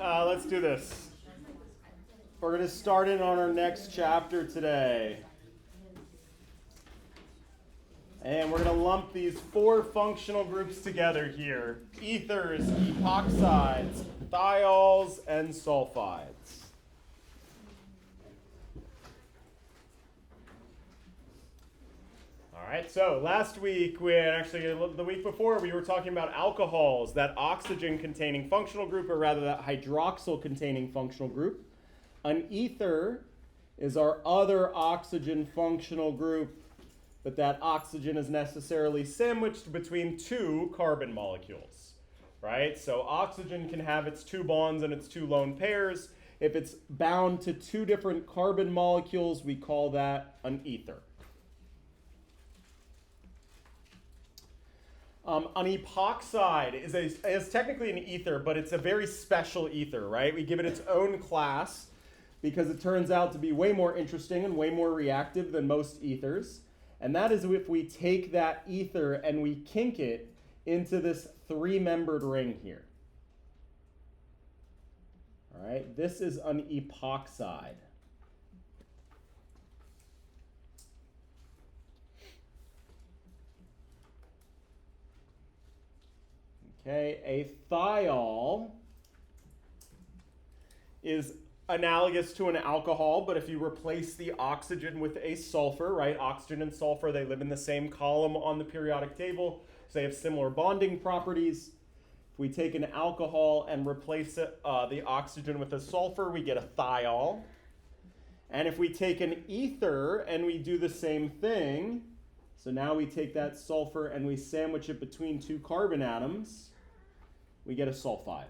let's do this. We're going to start in on our next chapter today. And we're going to lump these four functional groups together here. Ethers, epoxides, thiols, and sulfides. All right, so last week, the week before, we were talking about alcohols, that oxygen-containing functional group, or rather that hydroxyl-containing functional group. An ether is our other oxygen functional group, but that oxygen is necessarily sandwiched between two carbon molecules, right? So oxygen can have its two bonds and its two lone pairs. If it's bound to two different carbon molecules, we call that an ether. An epoxide is technically an ether, but it's a very special ether, right? We give it its own class because it turns out to be way more interesting and way more reactive than most ethers. And that is if we take that ether and we kink it into this three-membered ring here. All right, this is an epoxide. Okay, a thiol is analogous to an alcohol, but if you replace the oxygen with a sulfur, right? Oxygen and sulfur, they live in the same column on the periodic table, so they have similar bonding properties. If we take an alcohol and replace the oxygen with a sulfur, we get a thiol. And if we take an ether and we do the same thing, so now we take that sulfur and we sandwich it between two carbon atoms, we get a sulfide.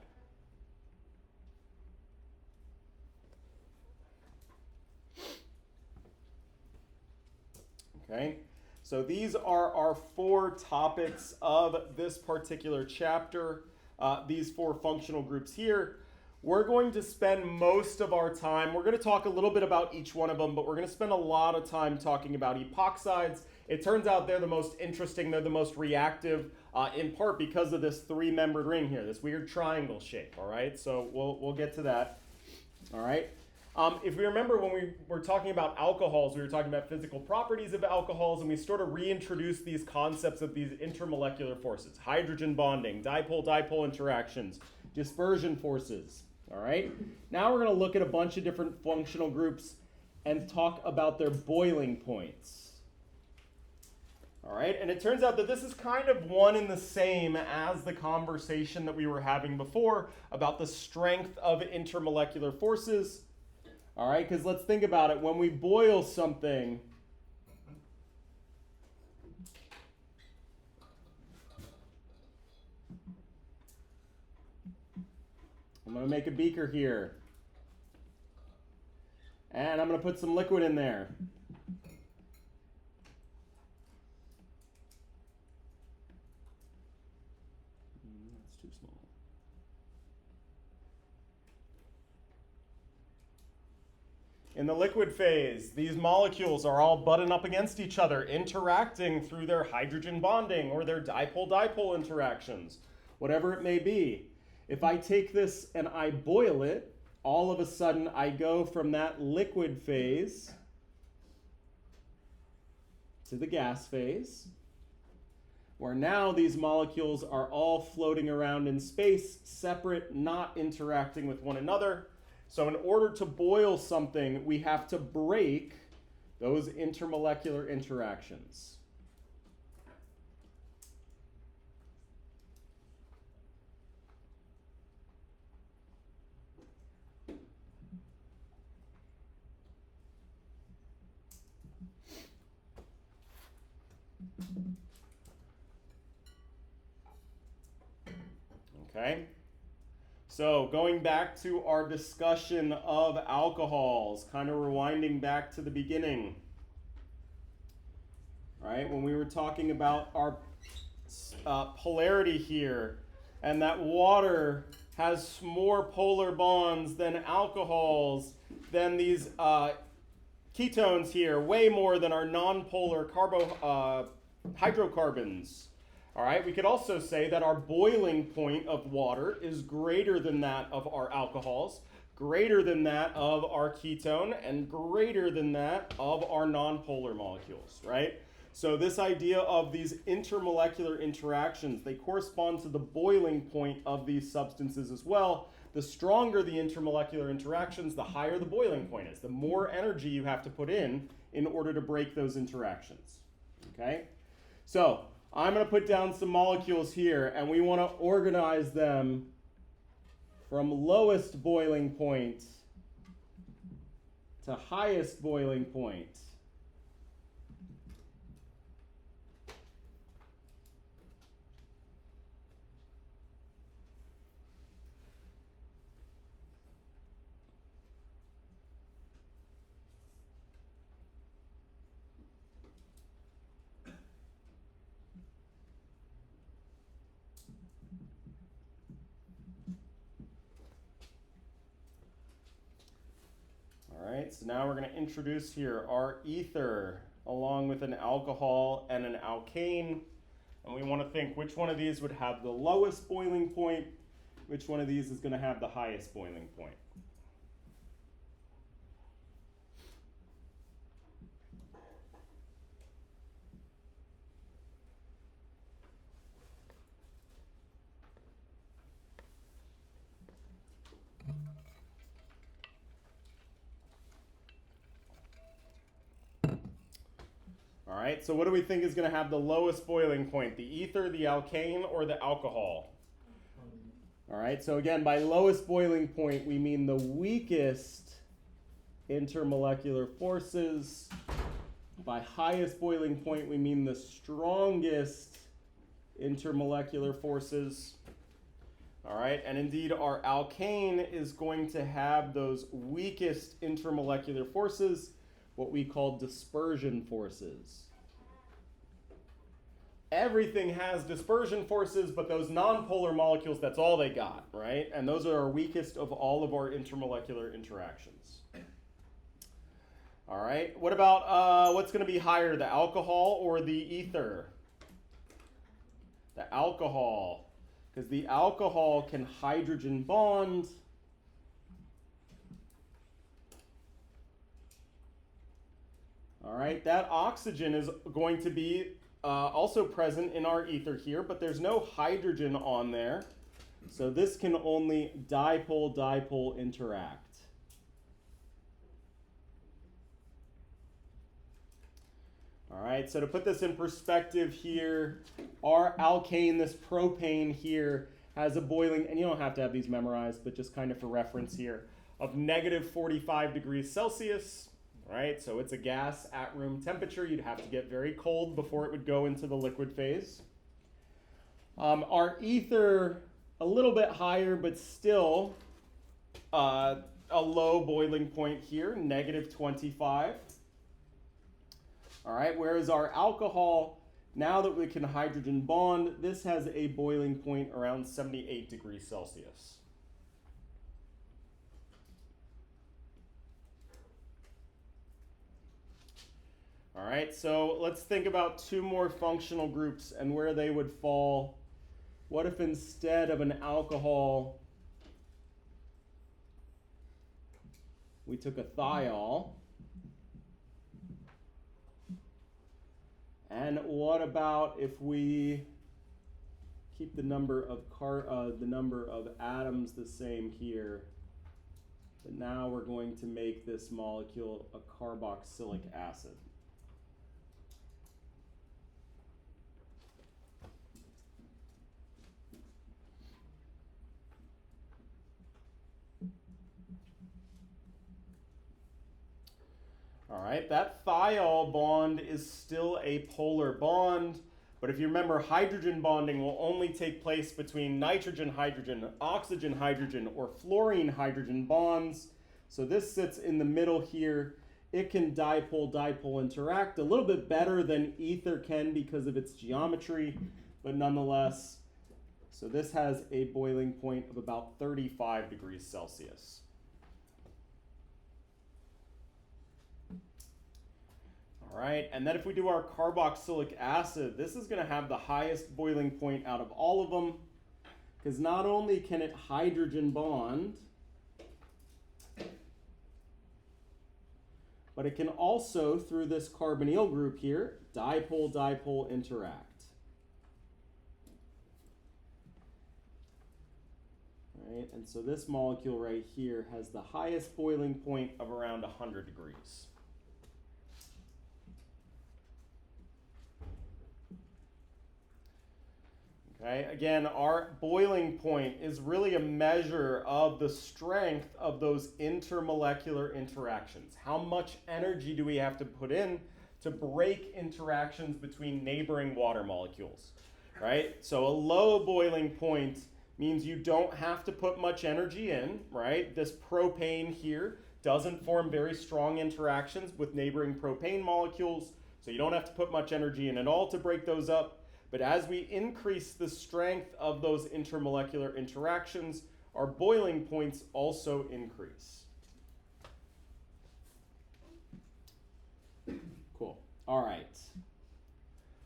Okay, so these are our four topics of this particular chapter, these four functional groups here. We're going to spend most of our time, we're going to talk a little bit about each one of them, but we're going to spend a lot of time talking about epoxides. It turns out they're the most interesting, they're the most reactive, in part because of this three-membered ring here, this weird triangle shape, all right? So we'll get to that, all right? If we remember when we were talking about alcohols, we were talking about physical properties of alcohols, and we sort of reintroduced these concepts of these intermolecular forces, hydrogen bonding, dipole-dipole interactions, dispersion forces, all right? Now we're going to look at a bunch of different functional groups and talk about their boiling points. All right, and it turns out that this is kind of one and the same as the conversation that we were having before about the strength of intermolecular forces. All right, because let's think about it. When we boil something, I'm going to make a beaker here. And I'm going to put some liquid in there. That's too small. In the liquid phase, these molecules are all buttoned up against each other, interacting through their hydrogen bonding or their dipole-dipole interactions, whatever it may be. If I take this and I boil it, all of a sudden I go from that liquid phase to the gas phase, where now these molecules are all floating around in space, separate, not interacting with one another. So in order to boil something, we have to break those intermolecular interactions. Okay? So going back to our discussion of alcohols, kind of rewinding back to the beginning, right? When we were talking about our polarity here, and that water has more polar bonds than alcohols, than these ketones here, way more than our non-polar hydrocarbons. All right, we could also say that our boiling point of water is greater than that of our alcohols, greater than that of our ketone, and greater than that of our nonpolar molecules, right? So this idea of these intermolecular interactions, they correspond to the boiling point of these substances as well. The stronger the intermolecular interactions, the higher the boiling point is. The more energy you have to put in order to break those interactions, okay? So I'm going to put down some molecules here, and we want to organize them from lowest boiling point to highest boiling point. All right, so now we're going to introduce here our ether along with an alcohol and an alkane. And we want to think which one of these would have the lowest boiling point, which one of these is going to have the highest boiling point. All right, so what do we think is going to have the lowest boiling point? The ether, the alkane, or the alcohol? All right, so again, by lowest boiling point, we mean the weakest intermolecular forces. By highest boiling point, we mean the strongest intermolecular forces. All right, and indeed, our alkane is going to have those weakest intermolecular forces, what we call dispersion forces. Everything has dispersion forces, but those nonpolar molecules, that's all they got, right? And those are our weakest of all of our intermolecular interactions. All right, what about what's going to be higher, the alcohol or the ether? The alcohol, because the alcohol can hydrogen bond. All right, that oxygen is going to be also present in our ether here, but there's no hydrogen on there. So this can only dipole-dipole interact. All right, so to put this in perspective here, our alkane, this propane here, has a boiling, and you don't have to have these memorized, but just kind of for reference here, of negative 45 degrees Celsius. Right, so it's a gas at room temperature. You'd have to get very cold before it would go into the liquid phase. Our ether, a little bit higher, but still a low boiling point here, negative 25. All right, whereas our alcohol, now that we can hydrogen bond, this has a boiling point around 78 degrees Celsius. All right, so let's think about two more functional groups and where they would fall. What if instead of an alcohol, we took a thiol? And what about if we keep the number of atoms the same here, but now we're going to make this molecule a carboxylic acid? All right, that thiol bond is still a polar bond, but if you remember, hydrogen bonding will only take place between nitrogen-hydrogen, oxygen-hydrogen, or fluorine-hydrogen bonds. So this sits in the middle here. It can dipole-dipole interact a little bit better than ether can because of its geometry, but nonetheless, so this has a boiling point of about 35 degrees Celsius. All right? And then if we do our carboxylic acid, this is going to have the highest boiling point out of all of them, because not only can it hydrogen bond, but it can also, through this carbonyl group here, dipole-dipole interact. Right? And so this molecule right here has the highest boiling point of around 100 degrees. Okay, again, our boiling point is really a measure of the strength of those intermolecular interactions. How much energy do we have to put in to break interactions between neighboring water molecules, right? So a low boiling point means you don't have to put much energy in, right? This propane here doesn't form very strong interactions with neighboring propane molecules, so you don't have to put much energy in at all to break those up. But as we increase the strength of those intermolecular interactions, our boiling points also increase. Cool. All right.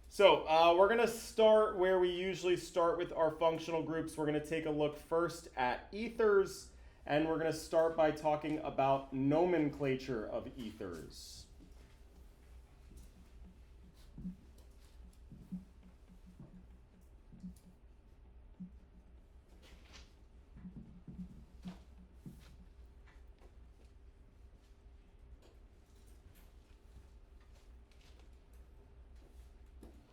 So we're going to start where we usually start with our functional groups. We're going to take a look first at ethers, and we're going to start by talking about nomenclature of ethers.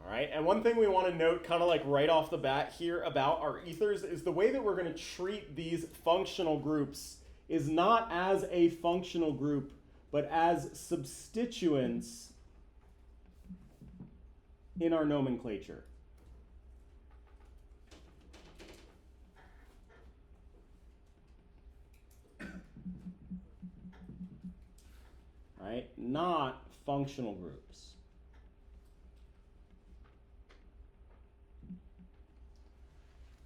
All right, and one thing we want to note kind of like right off the bat here about our ethers is the way that we're going to treat these functional groups is not as a functional group, but as substituents in our nomenclature. Right? Not functional groups.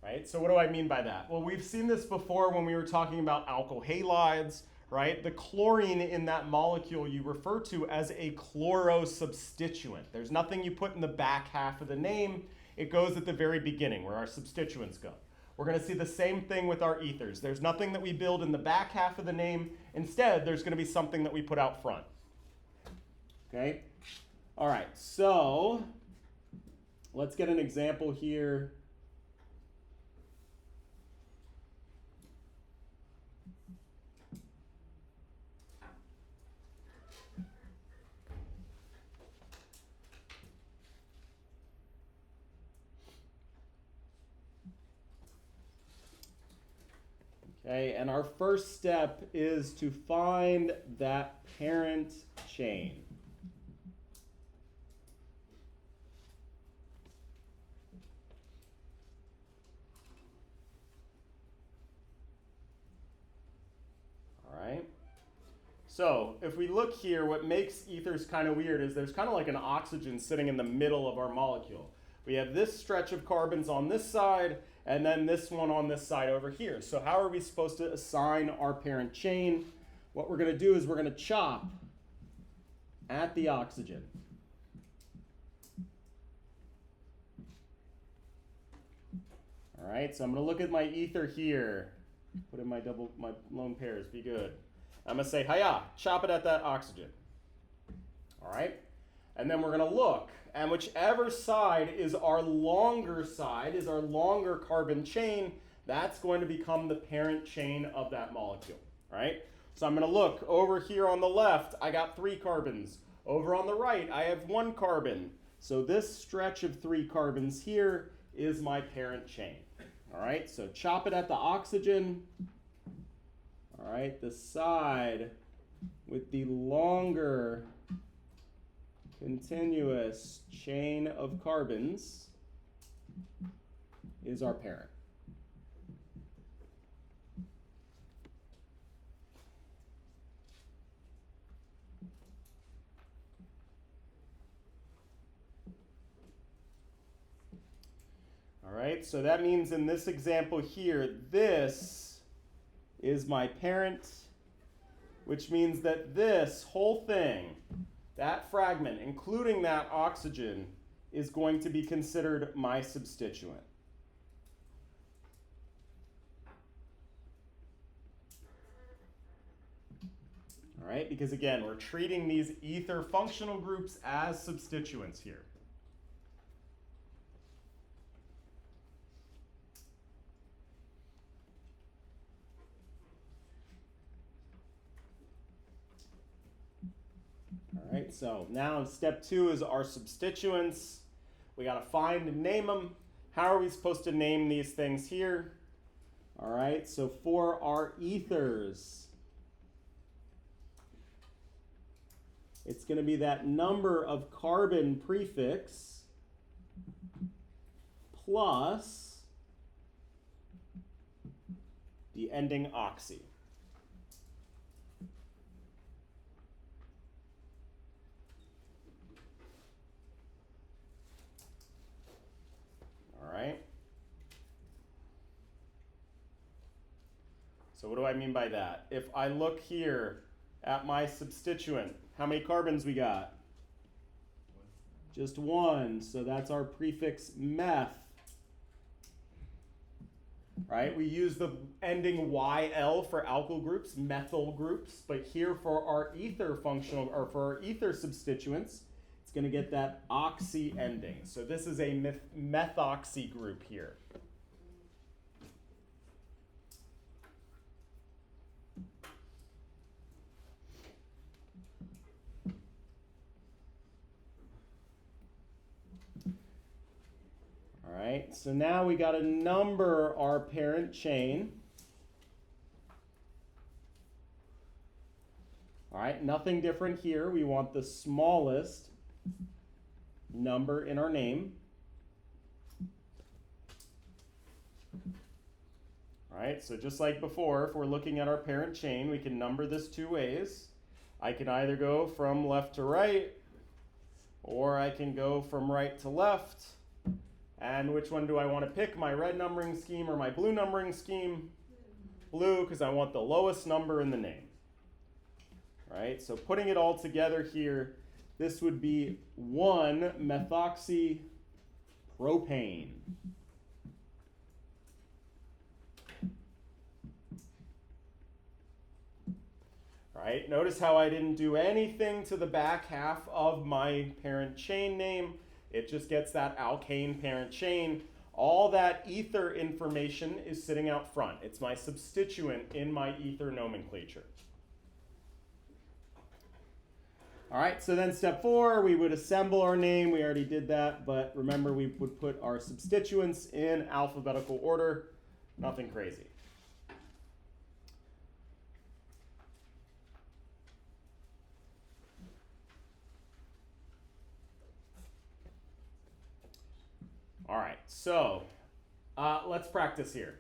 Right? So what do I mean by that? Well, we've seen this before when we were talking about alkyl halides, right? The chlorine in that molecule you refer to as a chlorosubstituent. There's nothing you put in the back half of the name. It goes at the very beginning where our substituents go. We're going to see the same thing with our ethers. There's nothing that we build in the back half of the name. Instead, there's going to be something that we put out front. Okay? All right, so let's get an example here. Okay, and our first step is to find that parent chain. All right. So if we look here, what makes ethers kind of weird is there's kind of like an oxygen sitting in the middle of our molecule. We have this stretch of carbons on this side, and then this one on this side over here. So how are we supposed to assign our parent chain? What we're going to do is we're going to chop at the oxygen. All right, so I'm going to look at my ether here. Put in my lone pairs, be good. I'm going to say, hiya, chop it at that oxygen. All right, and then we're going to look. And whichever side is our longer carbon chain, that's going to become the parent chain of that molecule, right? So I'm going to look over here on the left, I got 3 carbons. Over on the right, I have 1 carbon. So this stretch of 3 carbons here is my parent chain. All right, so chop it at the oxygen. All right, the side with the longer continuous chain of carbons is our parent. All right, so that means in this example here, this is my parent, which means that this whole thing that fragment, including that oxygen, is going to be considered my substituent. All right, because again, we're treating these ether functional groups as substituents here. All right, so now step 2 is our substituents. We got to find and name them. How are we supposed to name these things here? All right, so for our ethers, it's going to be that number of carbon prefix plus the ending oxy. All right. So what do I mean by that? If I look here at my substituent, how many carbons we got? Just one, so that's our prefix meth. Right, we use the ending YL for alkyl groups, methyl groups, but here for our ether functional, or for our ether substituents, it's going to get that oxy ending. So this is a methoxy group here. All right, so now we got to number our parent chain. All right, nothing different here. We want the smallest number in our name. All right, so just like before, if we're looking at our parent chain, we can number this 2 ways. I can either go from left to right, or I can go from right to left. And which one do I want to pick, my red numbering scheme or my blue numbering scheme? Blue, because I want the lowest number in the name. All right, so putting it all together here, this would be 1-methoxypropane. All right, notice how I didn't do anything to the back half of my parent chain name. It just gets that alkane parent chain. All that ether information is sitting out front. It's my substituent in my ether nomenclature. All right, so then step 4, we would assemble our name. We already did that, but remember we would put our substituents in alphabetical order. Nothing crazy. All right, so let's practice here.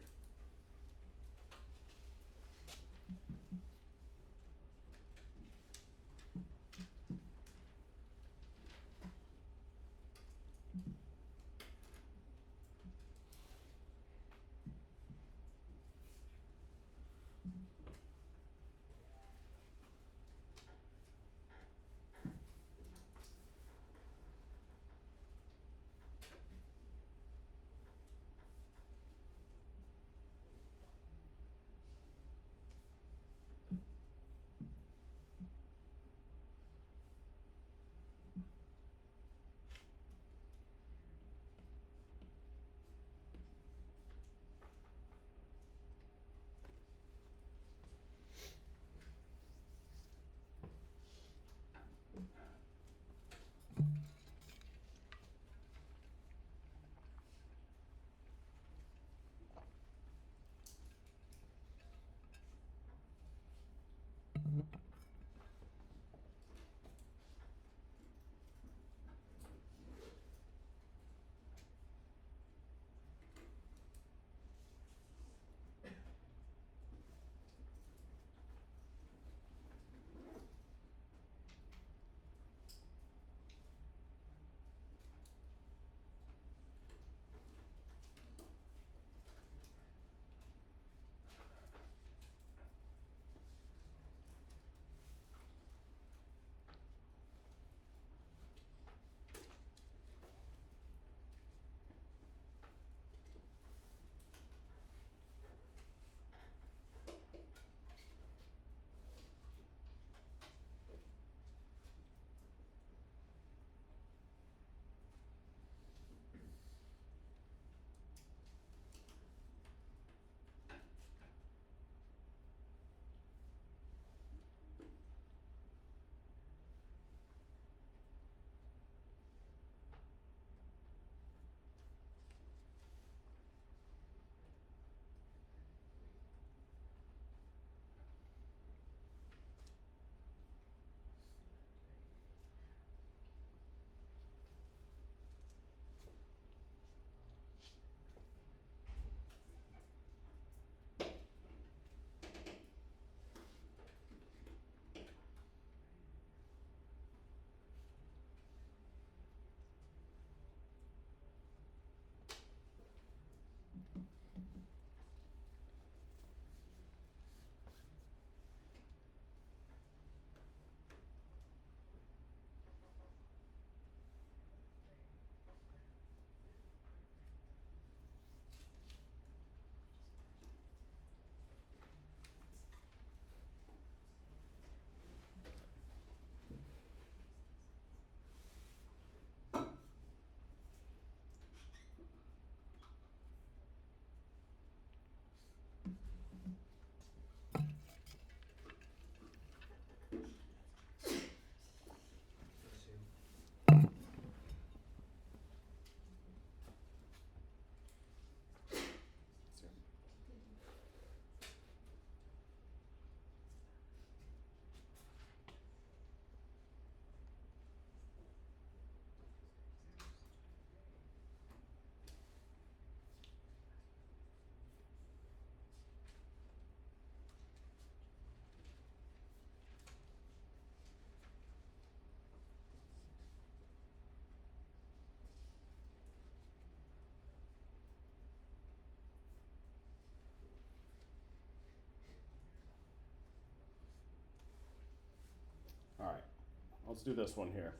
let's do this one here.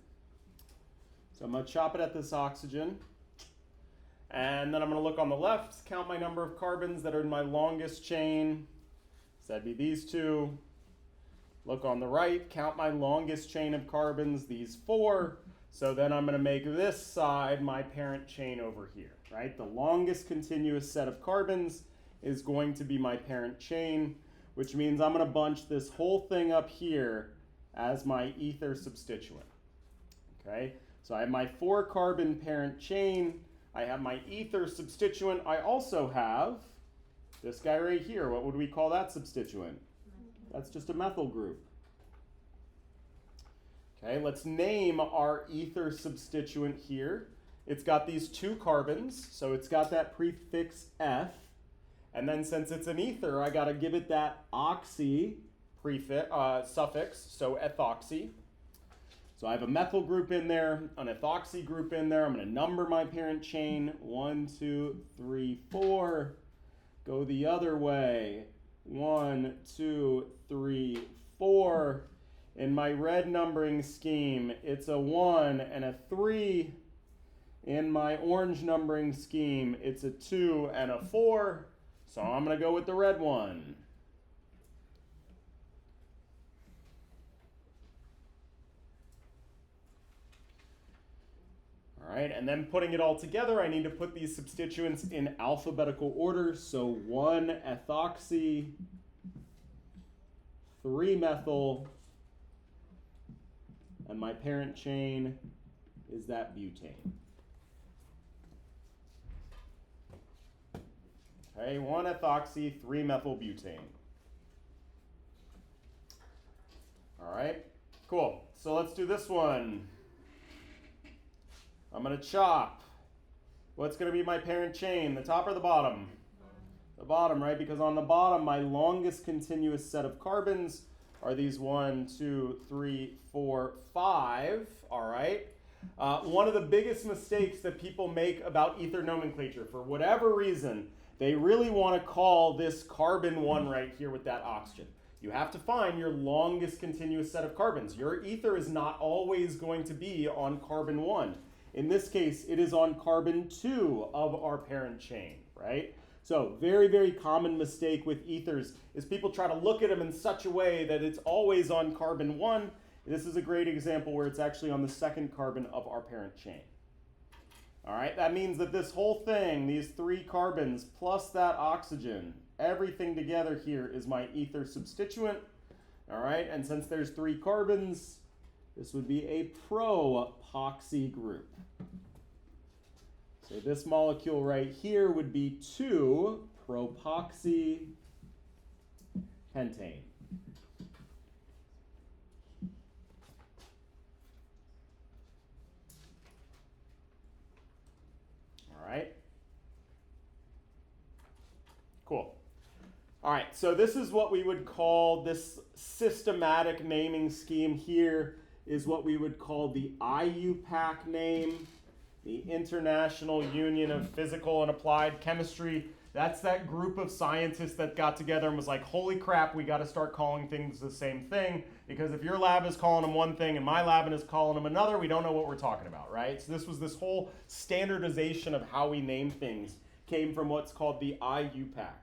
So I'm going to chop it at this oxygen. And then I'm going to look on the left, count my number of carbons that are in my longest chain. So that'd be these two. Look on the right, count my longest chain of carbons, these 4. So then I'm going to make this side my parent chain over here, right? The longest continuous set of carbons is going to be my parent chain, which means I'm going to bunch this whole thing up here as my ether substituent. Okay, so I have my 4-carbon parent chain. I have my ether substituent. I also have this guy right here. What would we call that substituent? That's just a methyl group. Okay, let's name our ether substituent here. It's got these 2 carbons, so it's got that prefix F. And then since it's an ether, I got to give it that oxy prefix, suffix, so ethoxy. So I have a methyl group in there, an ethoxy group in there. I'm going to number my parent chain. 1, 2, 3, 4. Go the other way. 1, 2, 3, 4. In my red numbering scheme, it's a 1 and a 3. In my orange numbering scheme, it's a 2 and a 4. So I'm going to go with the red one. All right, and then putting it all together, I need to put these substituents in alphabetical order. So 1 ethoxy, 3 methyl, and my parent chain is that butane. Okay, 1 ethoxy, 3 methyl butane. All right, cool. So let's do this one. I'm going to chop. What's going to be my parent chain, the top or the bottom? The bottom, right? Because on the bottom, my longest continuous set of carbons are these 1, 2, 3, 4, 5. All right. One of the biggest mistakes that people make about ether nomenclature, for whatever reason, they really want to call this carbon 1 right here with that oxygen. You have to find your longest continuous set of carbons. Your ether is not always going to be on carbon 1. In this case, it is on carbon 2 of our parent chain, right? So very, very common mistake with ethers is people try to look at them in such a way that it's always on carbon 1. This is a great example where it's actually on the 2nd carbon of our parent chain. All right, that means that this whole thing, these 3 carbons plus that oxygen, everything together here is my ether substituent. All right, and since there's 3 carbons, this would be a propoxy group. So this molecule right here would be 2-propoxy pentane. All right. Cool. All right, so this is what we would call this systematic naming scheme here is what we would call the IUPAC name, the International Union of Physical and Applied Chemistry. That's that group of scientists that got together and was like, holy crap, we got to start calling things the same thing, because if your lab is calling them one thing and my lab is calling them another, we don't know what we're talking about, right? So this whole standardization of how we name things came from what's called the IUPAC.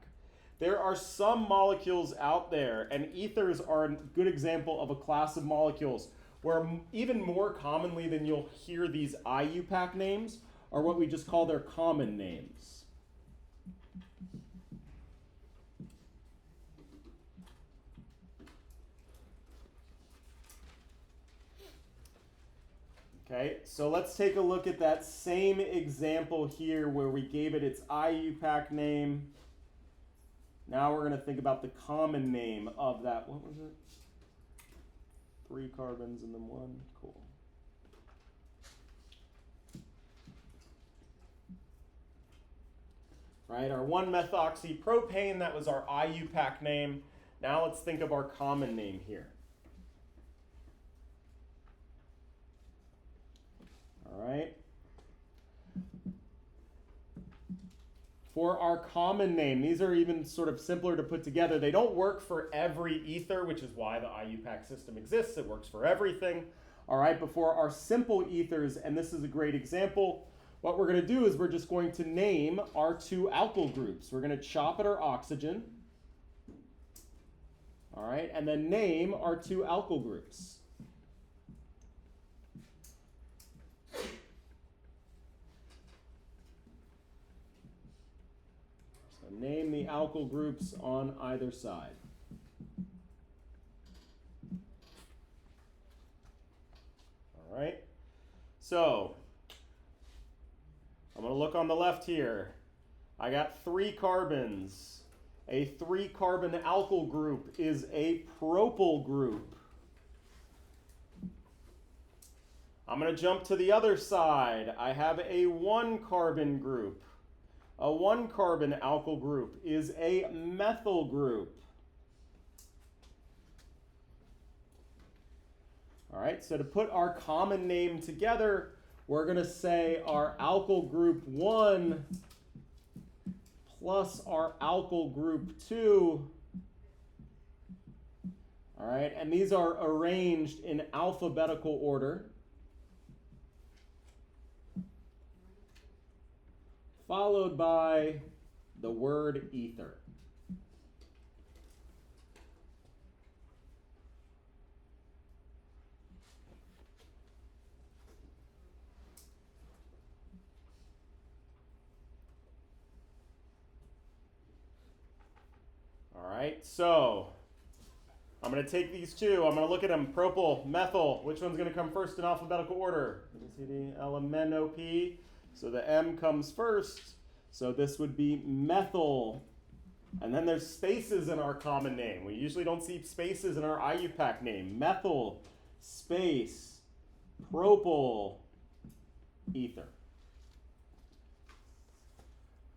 There are some molecules out there, and ethers are a good example of a class of molecules where even more commonly than you'll hear these IUPAC names are what we just call their common names. Okay, so let's take a look at that same example here where we gave it its IUPAC name. Now we're going to think about the common name of that. What was it? 3 carbons and then 1. Cool. Right, our 1-methoxypropane, that was our IUPAC name. Now let's think of our common name here. All right. For our common name, these are even sort of simpler to put together. They don't work for every ether, which is why the IUPAC system exists. It works for everything. All right, before our simple ethers, and this is a great example, what we're going to do is we're just going to name our two alkyl groups. We're going to chop at our oxygen, all right, and then name our two alkyl groups. So name the alkyl groups on either side. All right, so I'm going to look on the left here. I got 3 carbons. A 3-carbon alkyl group is a propyl group. I'm going to jump to the other side. I have a 1-carbon group. A 1-carbon alkyl group is a methyl group. All right, so to put our common name together, we're going to say our alkyl group 1 plus our alkyl group 2. All right, and these are arranged in alphabetical order, followed by the word ether. All right, so I'm going to take these two. I'm going to look at them. Propyl, methyl. Which one's going to come first in alphabetical order? LMNOP. So the M comes first. So this would be methyl. And then there's spaces in our common name. We usually don't see spaces in our IUPAC name. Methyl, space, propyl, ether.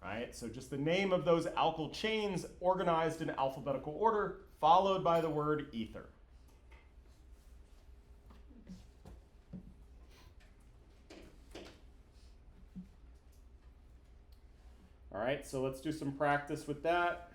Right, so just the name of those alkyl chains organized in alphabetical order, followed by the word ether. All right, so let's do some practice with that.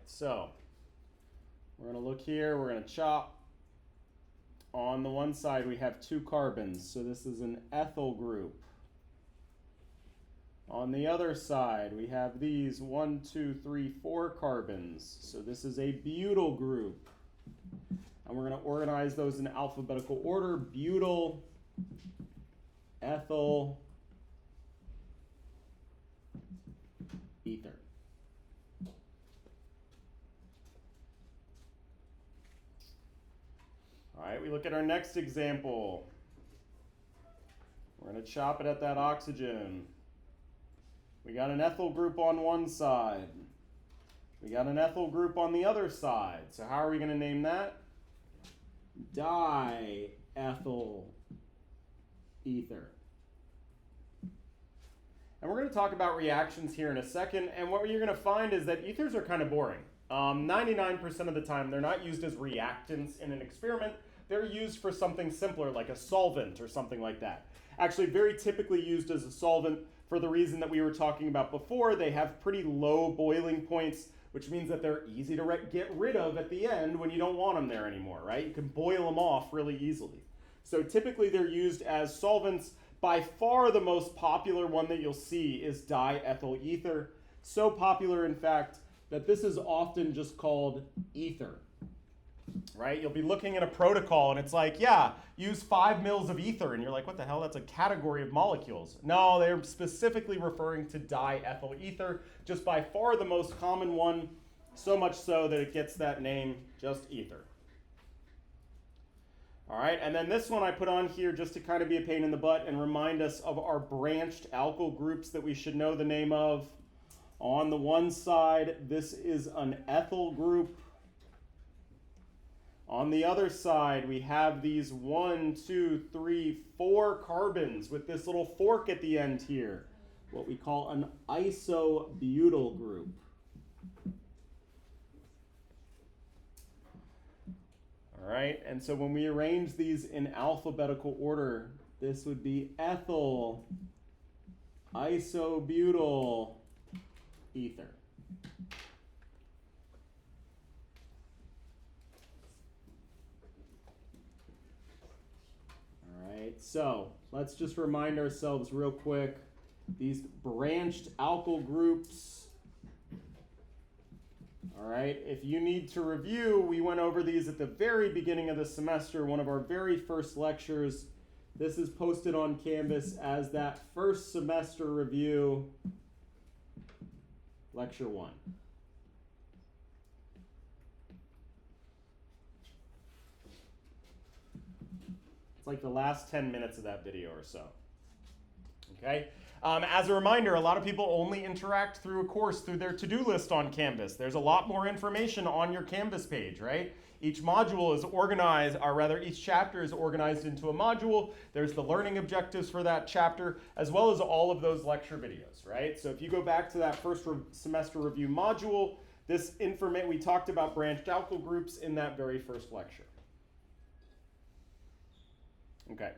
so we're going to look here. We're going to chop. On the one side, we have 2 carbons, so this is an ethyl group. On the other side, we have these 1, 2, 3, 4 carbons, so this is a butyl group. And we're going to organize those in alphabetical order: butyl, ethyl, ether. All right, we look at our next example. We're going to chop it at that oxygen. We got an ethyl group on one side. We got an ethyl group on the other side. So how are we going to name that? Diethyl ether. And we're going to talk about reactions here in a second. And what you're going to find is that ethers are kind of boring. 99% of the time, they're not used as reactants in an experiment. They're used for something simpler, like a solvent or something like that. Actually, very typically used as a solvent for the reason that we were talking about before. They have pretty low boiling points, which means that they're easy to get rid of at the end when you don't want them there anymore, right? You can boil them off really easily. So typically they're used as solvents. By far the most popular one that you'll see is diethyl ether. So popular, in fact, that this is often just called ether, right? You'll be looking at a protocol and it's like, yeah, use 5 mils of ether. And you're like, what the hell? That's a category of molecules. No, they're specifically referring to diethyl ether, just by far the most common one, so much so that it gets that name, just ether. All right, and then this one I put on here just to kind of be a pain in the butt and remind us of our branched alkyl groups that we should know the name of. On the one side, this is an ethyl group. On the other side, we have these 1, 2, 3, 4 carbons with this little fork at the end here, what we call an isobutyl group. All right, and so when we arrange these in alphabetical order, this would be ethyl, isobutyl, ether. All right, so let's just remind ourselves real quick, these branched alkyl groups. All right, if you need to review, we went over these at the very beginning of the semester, one of our very first lectures. This is posted on Canvas as that first semester review, lecture 1. It's like the last 10 minutes of that video or so. Okay? As a reminder, a lot of people only interact through a course through their to-do list on Canvas. There's a lot more information on your Canvas page, right? Each module is organized, or rather each chapter is organized into a module. There's the learning objectives for that chapter, as well as all of those lecture videos, right? So if you go back to that first semester review module, we talked about branched alkyl groups in that very first lecture. Okay.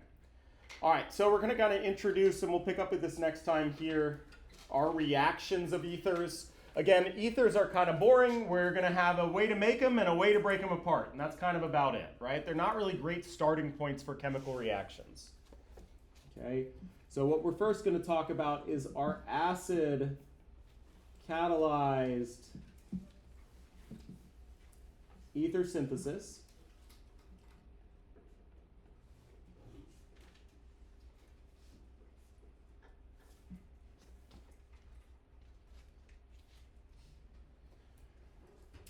All right, so we're going to kind of introduce, and we'll pick up at this next time here, our reactions of ethers. Again, ethers are kind of boring. We're going to have a way to make them and a way to break them apart, and that's kind of about it, right? They're not really great starting points for chemical reactions. Okay, so what we're first going to talk about is our acid catalyzed ether synthesis.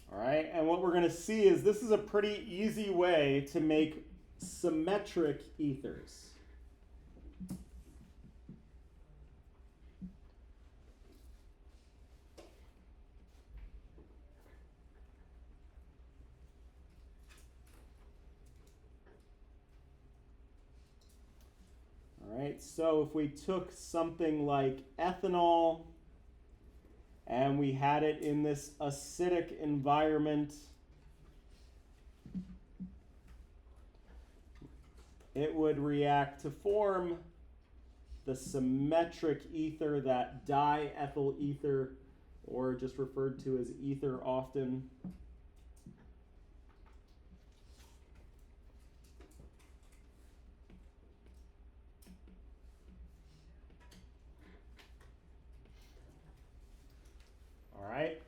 All right, and what we're going to see is this is a pretty easy way to make symmetric ethers. All right, so if we took something like ethanol, and we had it in this acidic environment, it would react to form the symmetric ether, that diethyl ether or just referred to as ether often. All right.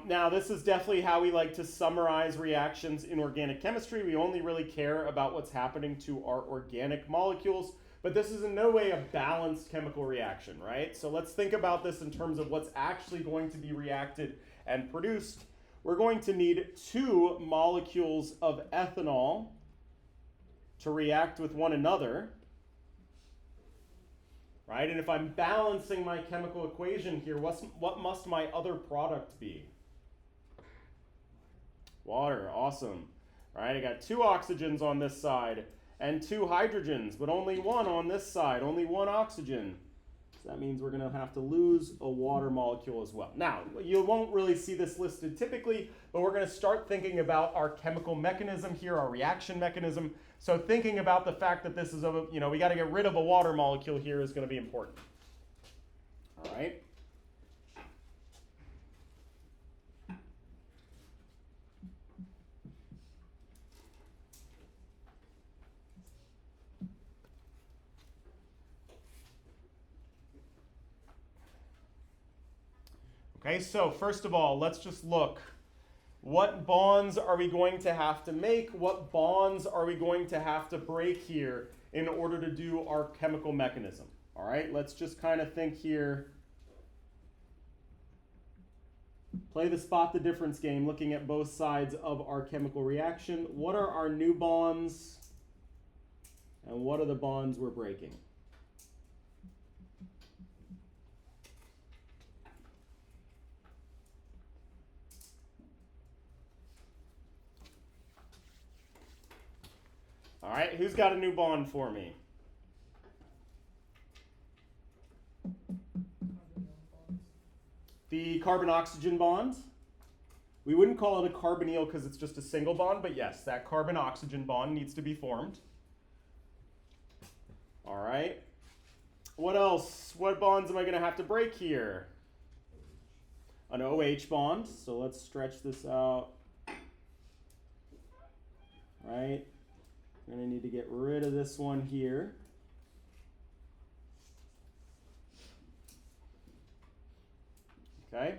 Now, this is definitely how we like to summarize reactions in organic chemistry. We only really care about what's happening to our organic molecules, but this is in no way a balanced chemical reaction, right? So let's think about this in terms of what's actually going to be reacted and produced. We're going to need 2 molecules of ethanol to react with one another, right? And if I'm balancing my chemical equation here, what must my other product be? Water, awesome. All right, I got 2 oxygens on this side and 2 hydrogens, but only 1 on this side, only 1 oxygen. So that means we're going to have to lose a water molecule as well. Now, you won't really see this listed typically, but we're going to start thinking about our chemical mechanism here, our reaction mechanism. So thinking about the fact that this is, we got to get rid of a water molecule here is going to be important. All right. Okay, so first of all, let's just look. What bonds are we going to have to make? What bonds are we going to have to break here in order to do our chemical mechanism? All right, let's just kind of think here. Play the spot the difference game, looking at both sides of our chemical reaction. What are our new bonds? And what are the bonds we're breaking? All right, who's got a new bond for me? The carbon-oxygen bond. We wouldn't call it a carbonyl because it's just a single bond, but yes, that carbon-oxygen bond needs to be formed. All right. What else? What bonds am I going to have to break here? An OH bond. So let's stretch this out. Right. We're going to need to get rid of this one here. Okay.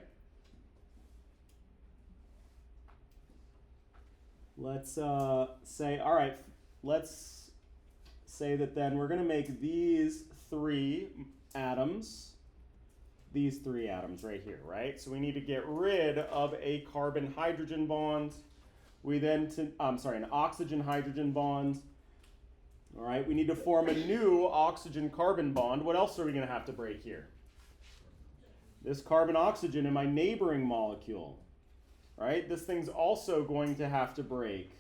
Let's say, all right, let's say that then we're going to make these 3 atoms right here, right? So we need to get rid of a carbon-hydrogen bond. We then, an oxygen-hydrogen bond. All right, we need to form a new oxygen-carbon bond. What else are we going to have to break here? This carbon-oxygen in my neighboring molecule. Right? This thing's also going to have to break.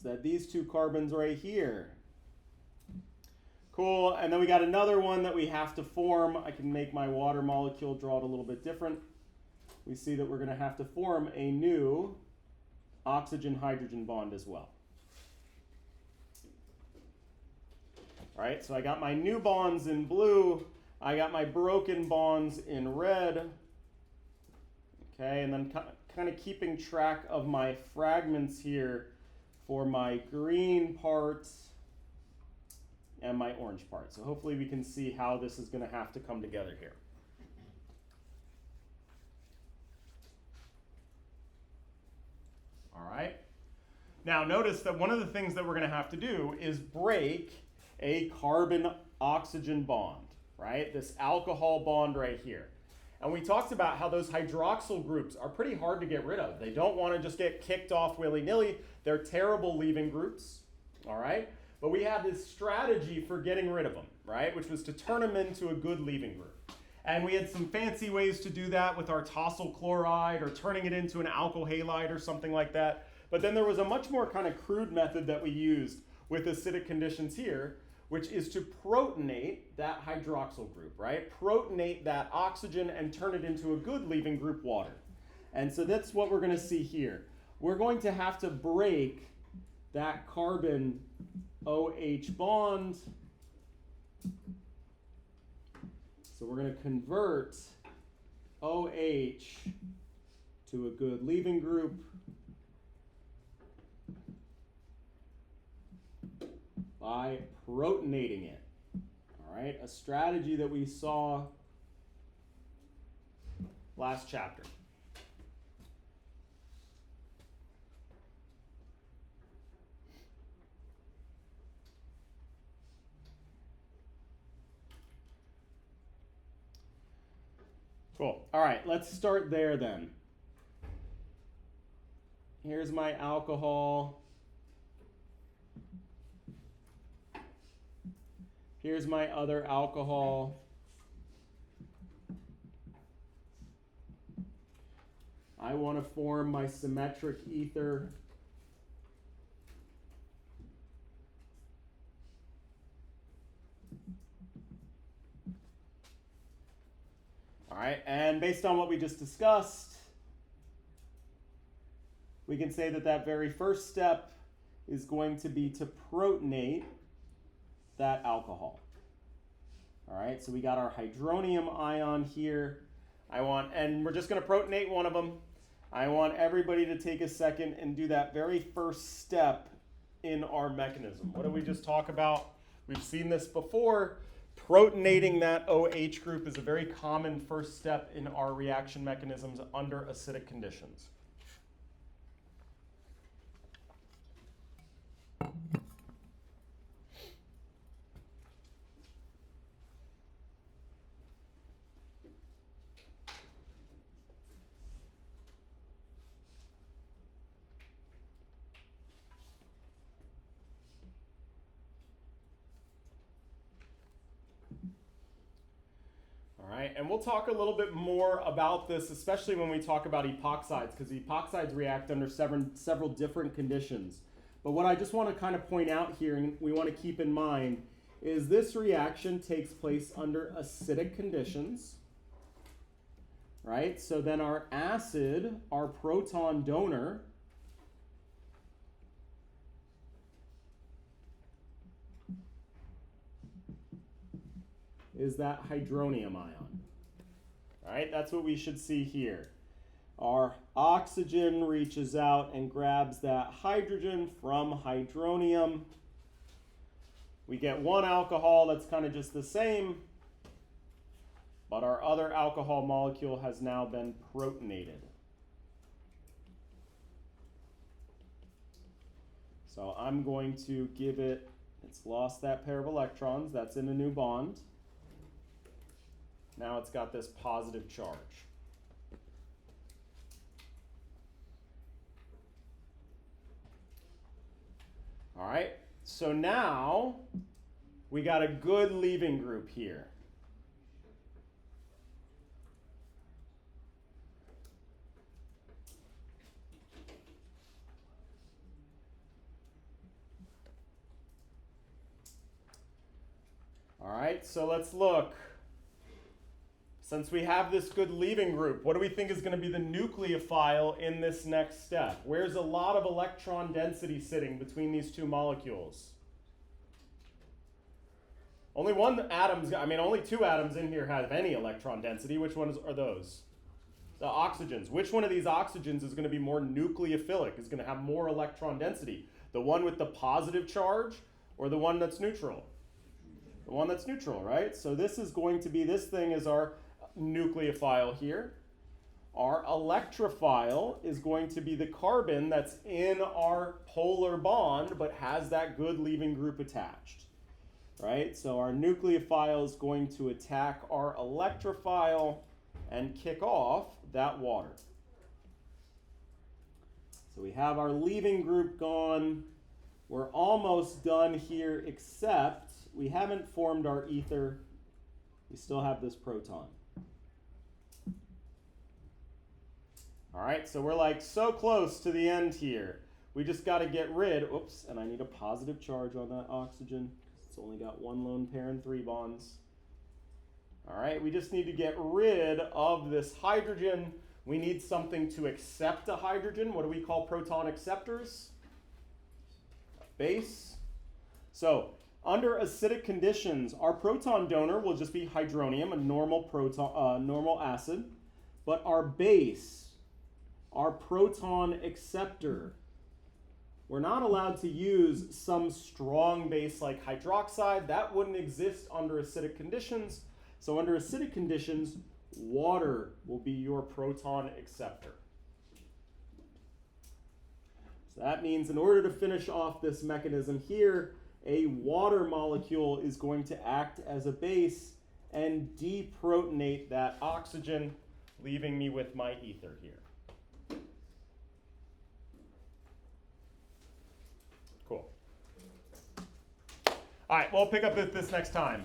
So that these 2 carbons right here. Cool, and then we got another one that we have to form. I can make my water molecule, draw it a little bit different. We see that we're going to have to form a new oxygen-hydrogen bond as well. All right, so I got my new bonds in blue. I got my broken bonds in red. Okay, and then kind of keeping track of my fragments here for my green parts and my orange part. So hopefully we can see how this is going to have to come together here. All right. Now notice that one of the things that we're going to have to do is break a carbon-oxygen bond, right? This alcohol bond right here. And we talked about how those hydroxyl groups are pretty hard to get rid of. They don't want to just get kicked off willy-nilly. They're terrible leaving groups, all right? But we have this strategy for getting rid of them, right? Which was to turn them into a good leaving group. And we had some fancy ways to do that with our tosyl chloride or turning it into an alkyl halide or something like that. But then there was a much more kind of crude method that we used with acidic conditions here, which is to protonate that hydroxyl group, right? Protonate that oxygen and turn it into a good leaving group, water. And so that's what we're going to see here. We're going to have to break that carbon OH bond. So we're going to convert OH to a good leaving group by protonating it. All right, a strategy that we saw last chapter. Cool. All right, let's start there then. Here's my alcohol. Here's my other alcohol. I want to form my symmetric ether. All right, and based on what we just discussed, we can say that that very first step is going to be to protonate that alcohol. All right, so we got our hydronium ion here. And we're just going to protonate one of them. I want everybody to take a second and do that very first step in our mechanism. What did we just talk about? We've seen this before. Protonating that OH group is a very common first step in our reaction mechanisms under acidic conditions. And we'll talk a little bit more about this, especially when we talk about epoxides, because epoxides react under several different conditions. But what I just want to kind of point out here, and we want to keep in mind, is this reaction takes place under acidic conditions, right? So then our acid, our proton donor, is that hydronium ion. All right, that's what we should see here. Our oxygen reaches out and grabs that hydrogen from hydronium. We get one alcohol that's kind of just the same, but our other alcohol molecule has now been protonated. So I'm going to give it's lost that pair of electrons, that's in a new bond. Now it's got this positive charge. All right, so now we got a good leaving group here. All right, so let's look. Since we have this good leaving group, what do we think is going to be the nucleophile in this next step? Where's a lot of electron density sitting between these two molecules? Only two atoms in here have any electron density. Which ones are those? The oxygens. Which one of these oxygens is going to be more nucleophilic, is going to have more electron density? The one with the positive charge or the one that's neutral? The one that's neutral, right? So this is going to be, this thing is our nucleophile here. Our electrophile is going to be the carbon that's in our polar bond but has that good leaving group attached, right? So our nucleophile is going to attack our electrophile and kick off that water. So we have our leaving group gone. We're almost done here, except we haven't formed our ether. We still have this proton. All right, so we're like so close to the end here. We just got to get rid, oops, and I need a positive charge on that oxygen. It's only got one lone pair and 3 bonds. All right, we just need to get rid of this hydrogen. We need something to accept a hydrogen. What do we call proton acceptors? Base. So under acidic conditions, our proton donor will just be hydronium, a normal acid. But our base, our proton acceptor, we're not allowed to use some strong base like hydroxide. That wouldn't exist under acidic conditions. So under acidic conditions, water will be your proton acceptor. So that means in order to finish off this mechanism here, a water molecule is going to act as a base and deprotonate that oxygen, leaving me with my ether here. Cool. All right, we'll pick up this next time.